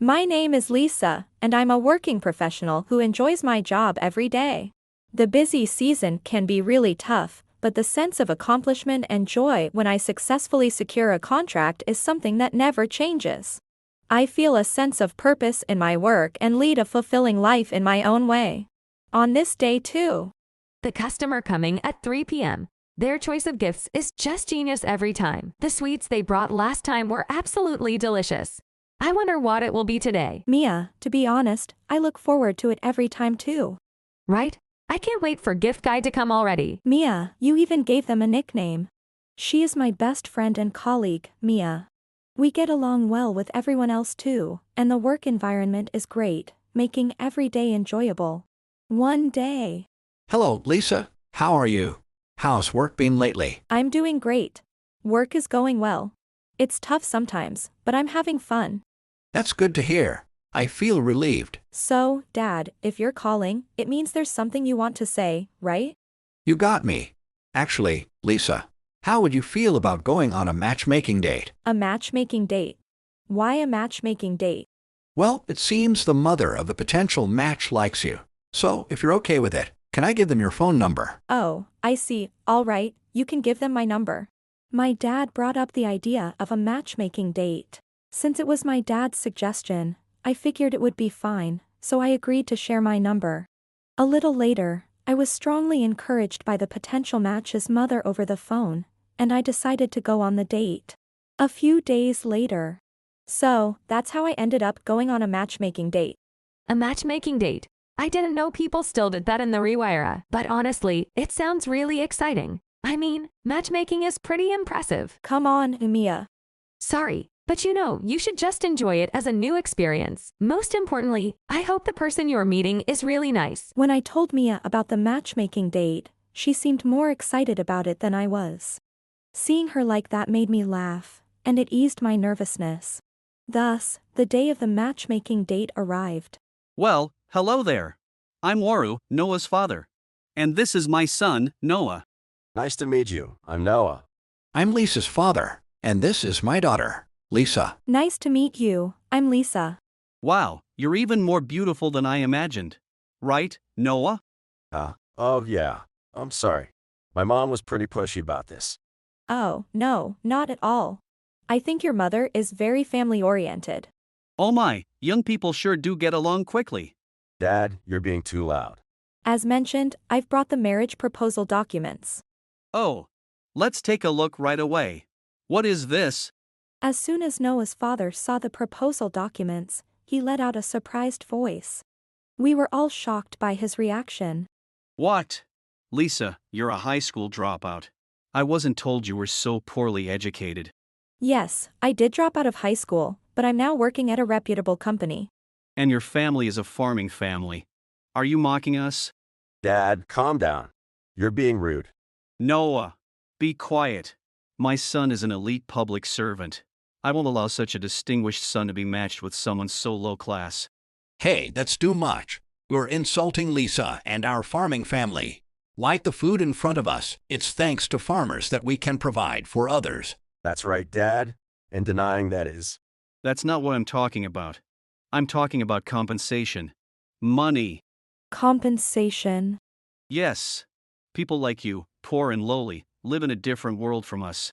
My name is Lisa, and I'm a working professional who enjoys my job every day. The busy season can be really tough, but the sense of accomplishment and joy when I successfully secure a contract is something that never changes. I feel a sense of purpose in my work and lead a fulfilling life in my own way. On this day too. The customer coming at 3 p.m. Their choice of gifts is just genius every time. The sweets they brought last time were absolutely delicious. I wonder what it will be today. Mia, to be honest, I look forward to it every time too. Right? I can't wait for gift guide to come already. Mia, you even gave them a nickname. She is my best friend and colleague, Mia. We get along well with everyone else too, and the work environment is great, making every day enjoyable. One day. Hello, Lisa. How are you? How's work been lately? I'm doing great. Work is going well. It's tough sometimes, but I'm having fun. That's good to hear. I feel relieved. So, Dad, if you're calling, it means there's something you want to say, right? You got me. Actually, Lisa, how would you feel about going on a matchmaking date? A matchmaking date. Why a matchmaking date? Well, it seems the mother of the potential match likes you. So, if you're okay with it, can I give them your phone number? Oh, I see. All right, you can give them my number. My dad brought up the idea of a matchmaking date. Since it was my dad's suggestion, I figured it would be fine, so I agreed to share my number. A little later, I was strongly encouraged by the potential match's mother over the phone, and I decided to go on the date. A few days later. So, that's how I ended up going on a matchmaking date. A matchmaking date. I didn't know people still did that in the Rewire, but honestly, it sounds really exciting. I mean, matchmaking is pretty impressive. Come on, Mia. Sorry, but you should just enjoy it as a new experience. Most importantly, I hope the person you're meeting is really nice. When I told Mia about the matchmaking date, she seemed more excited about it than I was. Seeing her like that made me laugh, and it eased my nervousness. Thus, the day of the matchmaking date arrived. Well, hello there. I'm Waru, Noah's father. And this is my son, Noah. Nice to meet you. I'm Noah. I'm Lisa's father, and this is my daughter, Lisa. Nice to meet you. I'm Lisa. Wow, you're even more beautiful than I imagined. Right, Noah? Oh yeah. I'm sorry. My mom was pretty pushy about this. Oh, no, not at all. I think your mother is very family-oriented. Oh my, young people sure do get along quickly. Dad, you're being too loud. As mentioned, I've brought the marriage proposal documents. Oh, let's take a look right away. What is this? As soon as Noah's father saw the proposal documents, he let out a surprised voice. We were all shocked by his reaction. What? Lisa, you're a high school dropout. I wasn't told you were so poorly educated. Yes, I did drop out of high school, but I'm now working at a reputable company. And your family is a farming family. Are you mocking us? Dad, calm down. You're being rude. Noah, be quiet. My son is an elite public servant. I won't allow such a distinguished son to be matched with someone so low class. Hey, that's too much. You're insulting Lisa and our farming family. Like the food in front of us, it's thanks to farmers that we can provide for others. That's right, Dad. And denying that is. That's not what I'm talking about. I'm talking about compensation. Money. Compensation. Yes. People like you, poor and lowly, live in a different world from us.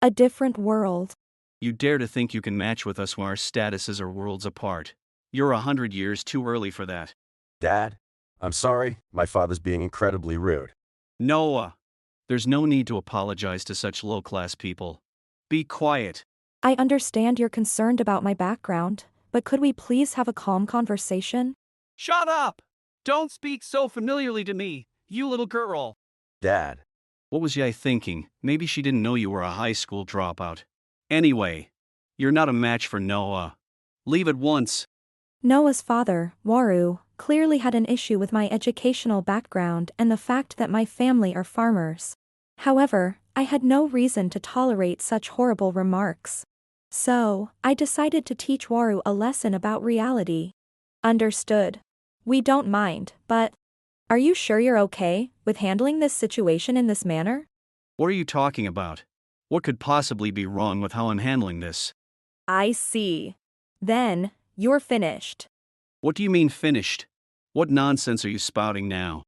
A different world. You dare to think you can match with us when our statuses are worlds apart. You're 100 years too early for that. Dad, I'm sorry. My father's being incredibly rude. Noah, there's no need to apologize to such low-class people. Be quiet. I understand you're concerned about my background, but could we please have a calm conversation? Shut up! Don't speak so familiarly to me, you little girl. Dad. What was I thinking? Maybe she didn't know you were a high school dropout. Anyway, you're not a match for Noah. Leave at once. Noah's father, Waru, clearly had an issue with my educational background and the fact that my family are farmers. However, I had no reason to tolerate such horrible remarks. So, I decided to teach Waru a lesson about reality. Understood. We don't mind, but are you sure you're okay with handling this situation in this manner? What are you talking about? What could possibly be wrong with how I'm handling this? I see. Then, you're finished. What do you mean finished? What nonsense are you spouting now?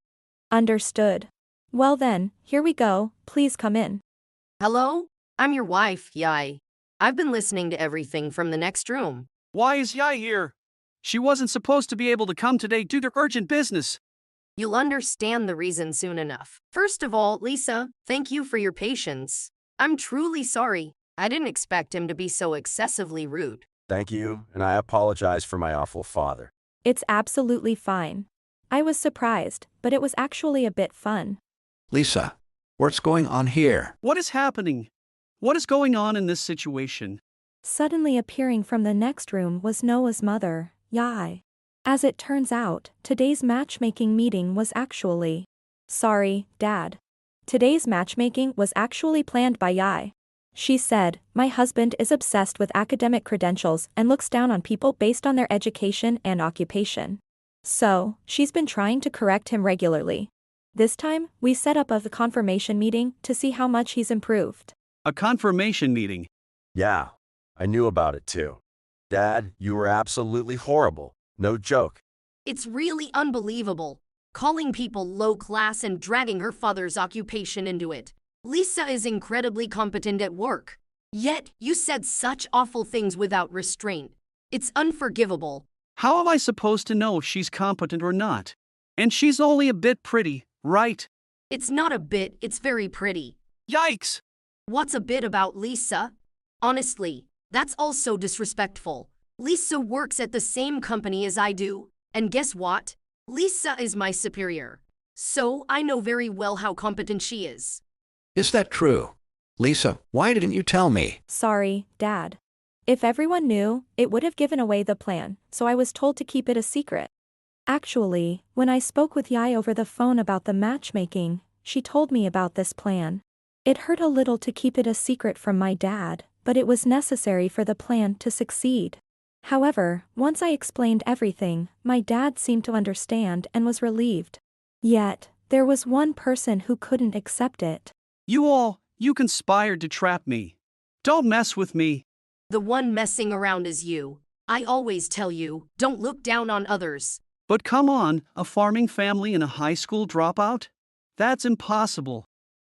Understood. Well then, here we go, please come in. Hello? I'm your wife, Yai. I've been listening to everything from the next room. Why is Yai here? She wasn't supposed to be able to come today due to urgent business. You'll understand the reason soon enough. First of all, Lisa, thank you for your patience. I'm truly sorry. I didn't expect him to be so excessively rude. Thank you, and I apologize for my awful father. It's absolutely fine. I was surprised, but it was actually a bit fun. Lisa, what's going on here? What is happening? What is going on in this situation? Suddenly appearing from the next room was Noah's mother, Yai. As it turns out, today's matchmaking meeting was actually... Sorry, Dad. Today's matchmaking was actually planned by Yai. She said, my husband is obsessed with academic credentials and looks down on people based on their education and occupation. So, she's been trying to correct him regularly. This time, we set up a confirmation meeting to see how much he's improved. A confirmation meeting. Yeah, I knew about it too. Dad, you were absolutely horrible. No joke. It's really unbelievable. Calling people low class and dragging her father's occupation into it. Lisa is incredibly competent at work. Yet, you said such awful things without restraint. It's unforgivable. How am I supposed to know if she's competent or not? And she's only a bit pretty, right? It's not a bit, it's very pretty. Yikes! What's a bit about Lisa? Honestly, that's also disrespectful. Lisa works at the same company as I do, and guess what? Lisa is my superior. So I know very well how competent she is. Is that true? Lisa, why didn't you tell me? Sorry, Dad. If everyone knew, it would have given away the plan, so I was told to keep it a secret. Actually, when I spoke with Yai over the phone about the matchmaking, she told me about this plan. It hurt a little to keep it a secret from my dad, but it was necessary for the plan to succeed. However, once I explained everything, my dad seemed to understand and was relieved. Yet, there was one person who couldn't accept it. You conspired to trap me. Don't mess with me. The one messing around is you. I always tell you, don't look down on others. But come on, a farming family and a high school dropout? That's impossible.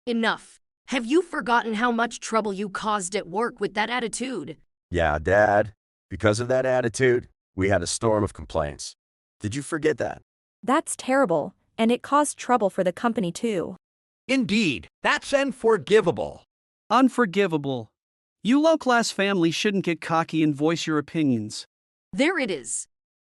Enough. Have you forgotten how much trouble you caused at work with that attitude? Yeah, Dad. Because of that attitude, we had a storm of complaints. Did you forget that? That's terrible, and it caused trouble for the company too. Indeed, that's unforgivable. Unforgivable. You low-class family shouldn't get cocky and voice your opinions. There it is.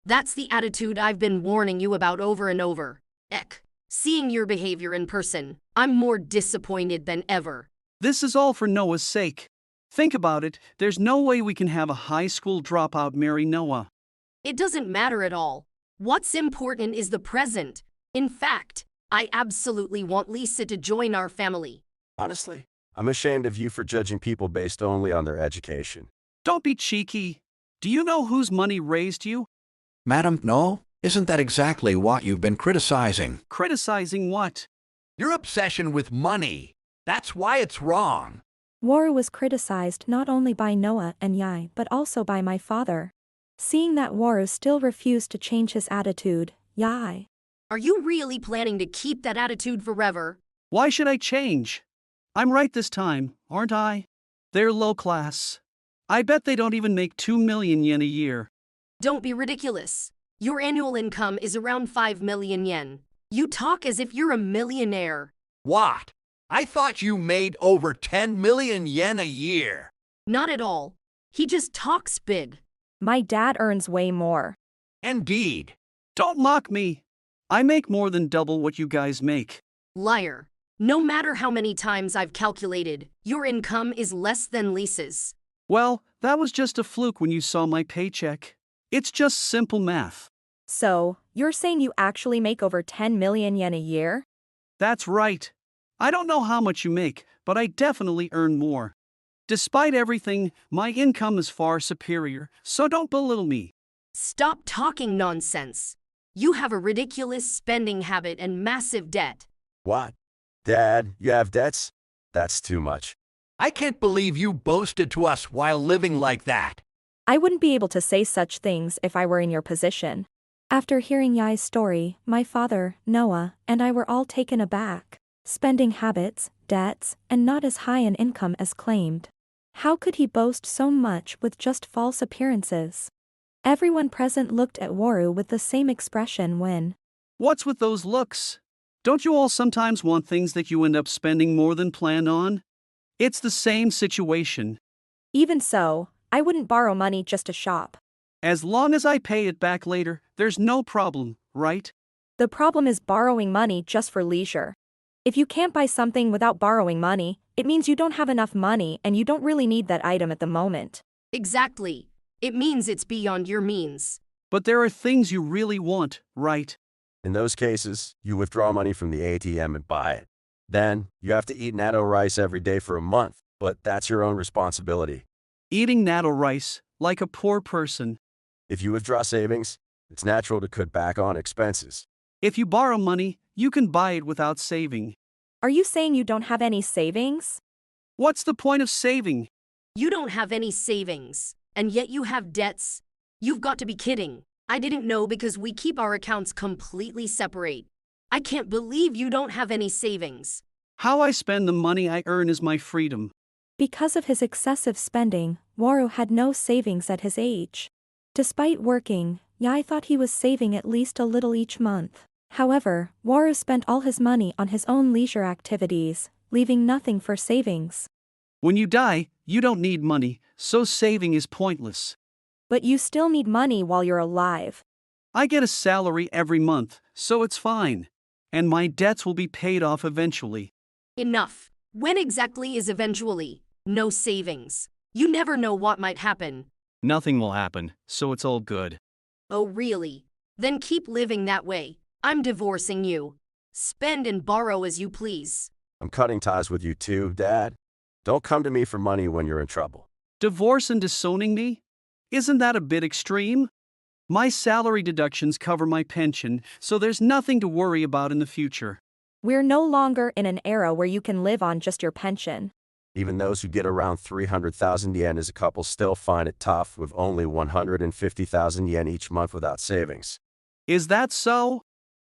That's the attitude I've been warning you about over and over. Eck. Seeing your behavior in person, I'm more disappointed than ever. This is all for Noah's sake. Think about it, there's no way we can have a high school dropout marry Noah. It doesn't matter at all. What's important is the present. In fact, I absolutely want Lisa to join our family. Honestly, I'm ashamed of you for judging people based only on their education. Don't be cheeky. Do you know whose money raised you? Madam, no, isn't that exactly what you've been criticizing? Criticizing what? Your obsession with money. That's why it's wrong. Waru was criticized not only by Noah and Yai but also by my father. Seeing that Waru still refused to change his attitude, Yai. Are you really planning to keep that attitude forever? Why should I change? I'm right this time, aren't I? They're low class. I bet they don't even make 2 million yen a year. Don't be ridiculous. Your annual income is around 5 million yen. You talk as if you're a millionaire. What? I thought you made over 10 million yen a year. Not at all. He just talks big. My dad earns way more. Indeed. Don't mock me. I make more than double what you guys make. Liar. No matter how many times I've calculated, your income is less than Lisa's. Well, that was just a fluke when you saw my paycheck. It's just simple math. So, you're saying you actually make over 10 million yen a year? That's right. I don't know how much you make, but I definitely earn more. Despite everything, my income is far superior, so don't belittle me. Stop talking nonsense. You have a ridiculous spending habit and massive debt. What? Dad, you have debts? That's too much. I can't believe you boasted to us while living like that. I wouldn't be able to say such things if I were in your position. After hearing Yai's story, my father, Noah, and I were all taken aback. Spending habits, debts, and not as high an income as claimed. How could he boast so much with just false appearances? Everyone present looked at Waru with the same expression when, What's with those looks? Don't you all sometimes want things that you end up spending more than planned on? It's the same situation. even so, I wouldn't borrow money just to shop. As long as I pay it back later, there's no problem, right? The problem is borrowing money just for leisure. If you can't buy something without borrowing money, it means you don't have enough money and you don't really need that item at the moment. Exactly. It means it's beyond your means. But there are things you really want, right? In those cases, you withdraw money from the ATM and buy it. Then, you have to eat natto rice every day for a month, but that's your own responsibility. Eating natto rice, like a poor person. If you withdraw savings, it's natural to cut back on expenses. If you borrow money, you can buy it without saving. Are you saying you don't have any savings? What's the point of saving? You don't have any savings, and yet you have debts. You've got to be kidding. I didn't know because we keep our accounts completely separate. I can't believe you don't have any savings. How I spend the money I earn is my freedom. Because of his excessive spending, Waru had no savings at his age. Despite working, Yai thought he was saving at least a little each month. However, Waru spent all his money on his own leisure activities, leaving nothing for savings. When you die, you don't need money, so saving is pointless. But you still need money while you're alive. I get a salary every month, so it's fine. And my debts will be paid off eventually. Enough. When exactly is eventually? No savings. You never know what might happen. Nothing will happen, so it's all good. Oh really? Then keep living that way. I'm divorcing you. Spend and borrow as you please. I'm cutting ties with you too, Dad. Don't come to me for money when you're in trouble. Divorce and disowning me? Isn't that a bit extreme? My salary deductions cover my pension, so there's nothing to worry about in the future. We're no longer in an era where you can live on just your pension. Even those who get around 300,000 yen as a couple still find it tough with only 150,000 yen each month without savings. Is that so?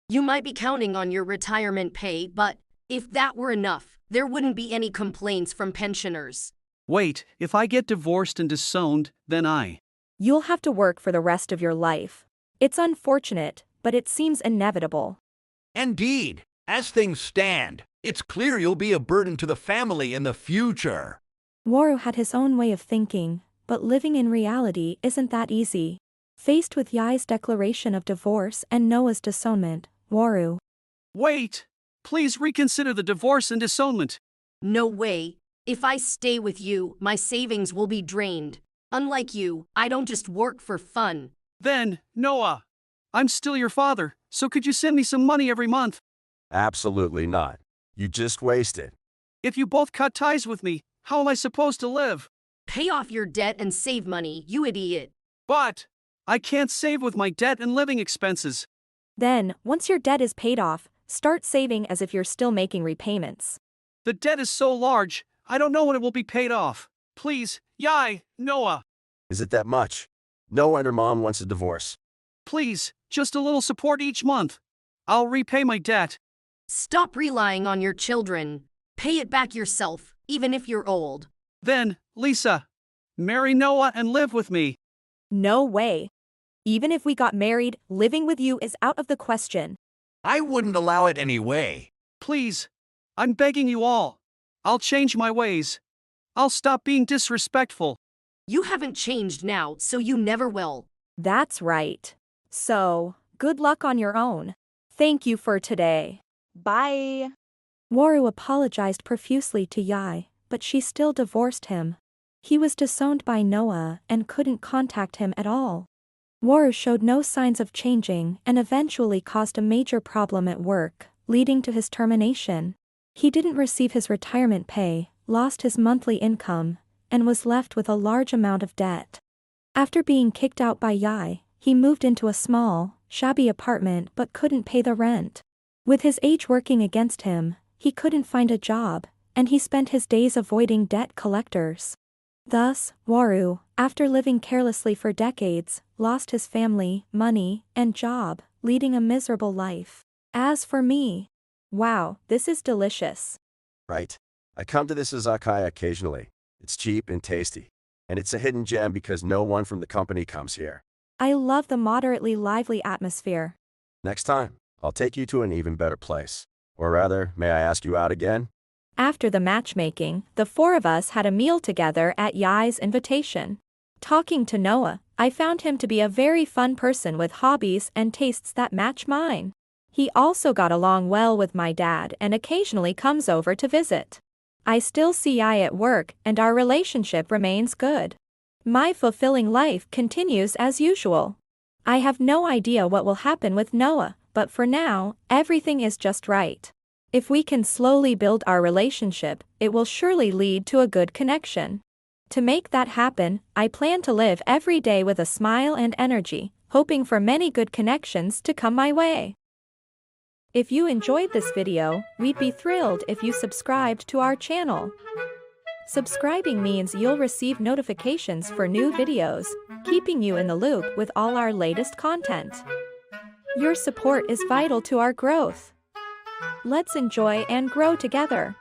You might be counting on your retirement pay, but if that were enough, there wouldn't be any complaints from pensioners. Wait, if I get divorced and disowned, then You'll have to work for the rest of your life. It's unfortunate, but it seems inevitable. Indeed, as things stand, it's clear you'll be a burden to the family in the future. Waru had his own way of thinking, but living in reality isn't that easy. Faced with Yai's declaration of divorce and Noah's disownment, Waru. Wait! Please reconsider the divorce and disownment. No way. If I stay with you, my savings will be drained. Unlike you, I don't just work for fun. Then, Noah, I'm still your father, so could you send me some money every month? Absolutely not. You just waste it. If you both cut ties with me, how am I supposed to live? Pay off your debt and save money, you idiot. But I can't save with my debt and living expenses. Then, once your debt is paid off, start saving as if you're still making repayments. The debt is so large, I don't know when it will be paid off. Please, Yai, Noah. Is it that much? No wonder Mom wants a divorce. Please, just a little support each month. I'll repay my debt. Stop relying on your children. Pay it back yourself, even if you're old. Then, Lisa, marry Noah and live with me. No way. Even if we got married, living with you is out of the question. I wouldn't allow it anyway. Please, I'm begging you all. I'll change my ways. I'll stop being disrespectful. You haven't changed now, so you never will. That's right. So, good luck on your own. Thank you for today. Bye. Waru apologized profusely to Yai, but she still divorced him. He was disowned by Noah and couldn't contact him at all. Waru showed no signs of changing and eventually caused a major problem at work, leading to his termination. He didn't receive his retirement pay, lost his monthly income, and was left with a large amount of debt. After being kicked out by Yai, he moved into a small, shabby apartment but couldn't pay the rent. With his age working against him, he couldn't find a job, and he spent his days avoiding debt collectors. Thus, Waru, after living carelessly for decades, lost his family, money, and job, leading a miserable life. As for me, wow, this is delicious. Right. I come to this izakaya occasionally. It's cheap and tasty. And it's a hidden gem because no one from the company comes here. I love the moderately lively atmosphere. Next time, I'll take you to an even better place. Or rather, may I ask you out again? After the matchmaking, the four of us had a meal together at Yai's invitation. Talking to Noah, I found him to be a very fun person with hobbies and tastes that match mine. He also got along well with my dad and occasionally comes over to visit. I still see Yai at work and our relationship remains good. My fulfilling life continues as usual. I have no idea what will happen with Noah, but for now, everything is just right. If we can slowly build our relationship, it will surely lead to a good connection. To make that happen, I plan to live every day with a smile and energy, hoping for many good connections to come my way. If you enjoyed this video, we'd be thrilled if you subscribed to our channel. Subscribing means you'll receive notifications for new videos, keeping you in the loop with all our latest content. Your support is vital to our growth. Let's enjoy and grow together.